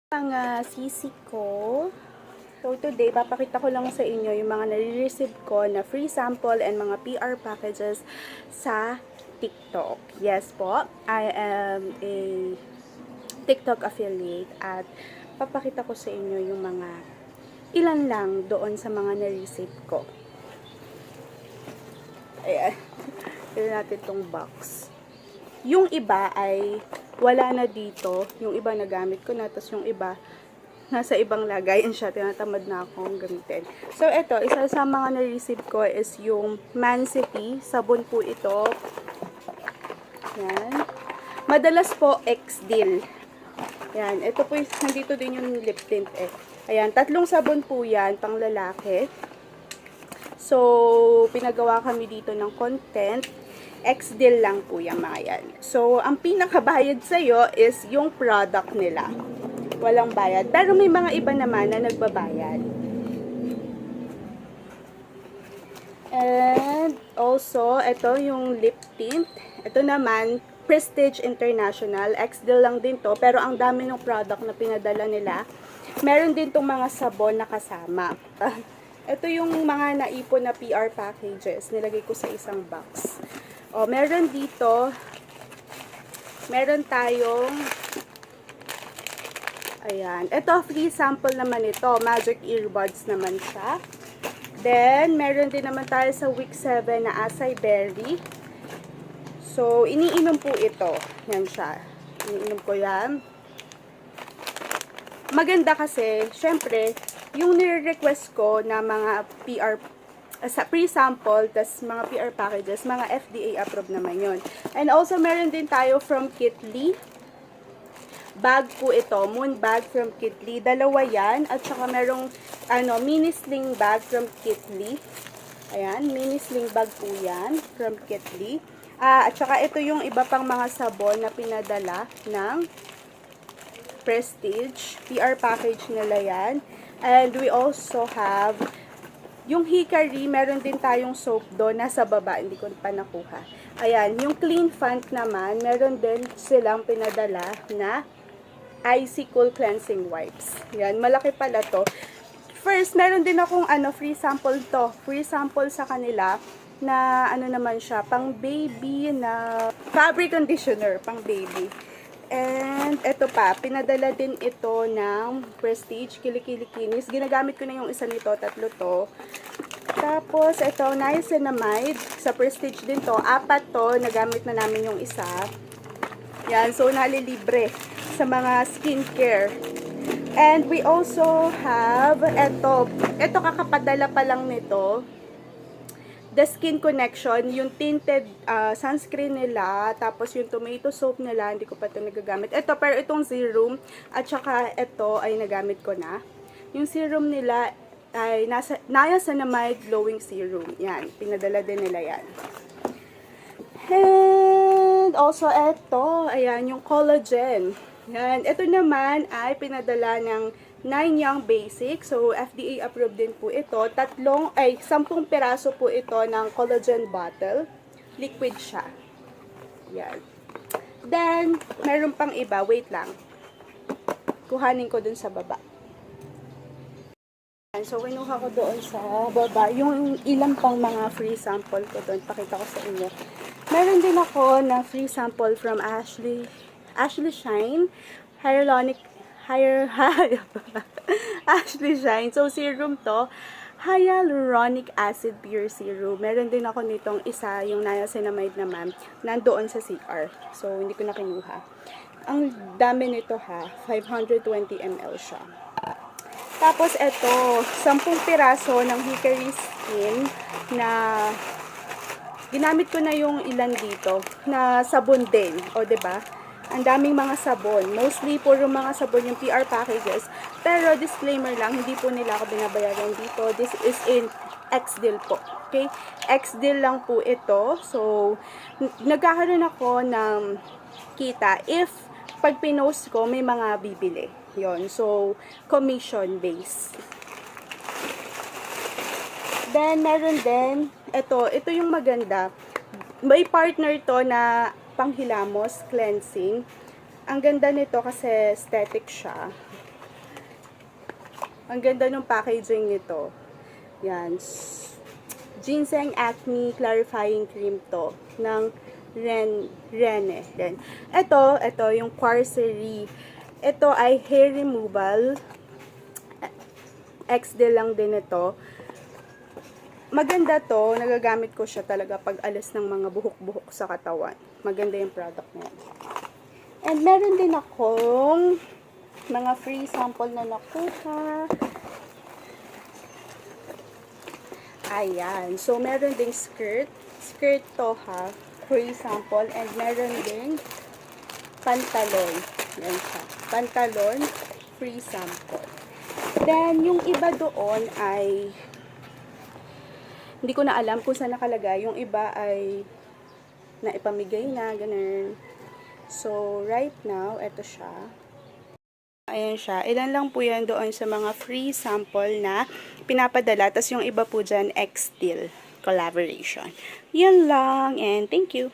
Mga sisi ko. So today, papakita ko lang sa inyo yung mga nare-receive ko na free sample and mga PR packages sa TikTok. Yes po, I am a TikTok affiliate at papakita ko sa inyo yung mga ilan lang doon sa mga nare-receive ko. Ayan. Tignan natin tong box. Yung iba ay wala na dito. Yung iba nagamit ko na. Tapos yung iba, nasa ibang lagayan siya. Tinatamad na akong gamitin. So, ito. Isa sa mga na-receive ko is yung Man City. Sabon po ito. Yan. Madalas po, X-Deal. Yan. Ito po, nandito din yung lip tint eh. Ayan. 3 sabon po yan, pang lalaki. So, pinagawa kami dito ng content. X-Deal lang po yung mga yan. So, ang pinakabayad sa'yo is yung product nila. Walang bayad. Pero may mga iba naman na nagbabayad. And also, ito yung lip tint. Ito naman, Prestige International. X-Deal lang din to. Pero ang dami ng product na pinadala nila. Meron din tong mga sabon na kasama. Ito yung mga naipon na PR packages. Nilagay ko sa isang box. O, meron dito, meron tayong, ayan, ito free sample naman ito, magic earbuds naman siya. Then, meron din naman tayo sa week 7 na acai berry. So, iniinom po ito. Yan siya. Iniinom ko yan. Maganda kasi, syempre, yung nire-request ko na mga PR sa pre-sample, tas mga PR packages, mga FDA approved naman yon. And also, meron din tayo from Kitly. Bag po ito, moon bag from Kitly. Dalawa yan. At saka merong mini sling bag from Kitly. Ayan, mini sling bag po yan from Kitly. At saka ito yung iba pang mga sabon na pinadala ng Prestige. PR package nila yan. And we also have yung Hikari, meron din tayong soap doon, nasa baba, hindi ko pa nakuha. Ayan, yung Clean Font naman, meron din silang pinadala na Icy Cool Cleansing Wipes. Yan, malaki pala to. First, meron din akong free sample to. Free sample sa kanila na naman siya, pang baby na fabric conditioner, pang baby. And eto pa, pinadala din ito ng Prestige Kilikili Kinis. Ginagamit ko na yung isa nito, 3 to. Tapos ito, niacinamide sa Prestige din to. 4 to, nagamit na namin yung isa. Yan, so nalilibre sa mga skincare. And we also have ito kakapadala pa lang nito. The Skin Connection, yung tinted sunscreen nila, tapos yung tomato soap nila, hindi ko pa ito nagagamit. Ito, pero itong serum, at saka ito ay nagamit ko na. Yung serum nila ay niacinamide glowing serum. Yan, pinadala din nila yan. And also ito, ayan, yung collagen. Yan, ito naman ay pinadala ng 9 Young Basic. So, FDA approved din po ito. 10 piraso po ito ng collagen bottle. Liquid siya. Yan. Then, meron pang iba. Wait lang. Kuhanin ko dun sa baba. Yan. So, kinuha ko doon sa baba. Yung ilang pang mga free sample ko doon. Pakita ko sa inyo. Meron din ako na free sample from Ashley Shine. Ashley Shine. So, serum to. Hyaluronic acid pure serum. Meron din ako nitong isa, yung niacinamide naman, nandoon sa CR. So, hindi ko na kinuha. Ang dami nito ha. 520 ml siya. Tapos, ito, 10 piraso ng Hickory Skin na ginamit ko na yung ilan dito na sabon din. O, diba? Ang daming mga sabon. Mostly puro mga sabon yung PR packages. Pero disclaimer lang, hindi po nila ako binabayaran dito. This is in X-Deal po. Okay? X-Deal lang po ito. So, nagkakaroon ako ng kita if pag pinost ko, may mga bibili. Yon. So, commission base. Then, meron din, ito yung maganda. May partner to na panghilamos, cleansing. Ang ganda nito kasi aesthetic siya. Ang ganda ng packaging nito. Yan. Ginseng Acne Clarifying Cream to ng Rene. Ito yung Quarcery. Ito ay hair removal. XD lang din ito. Maganda to. Nagagamit ko siya talaga pag alis ng mga buhok-buhok sa katawan. Maganda yung product niya. And meron din akong mga free sample na nakuha. Ayan. So, meron ding skirt. Skirt to ha. Free sample. And meron ding pantalon. Yan siya. Pantalon. Free sample. Then, yung iba doon ay hindi ko na alam kung saan nakalagay. Yung iba ay naipamigay na. Ganun. So, right now, eto siya. Ayan siya. Ilan lang po yan doon sa mga free sample na pinapadala. Tapos yung iba po dyan, X-Deal collaboration. Yan lang. And thank you.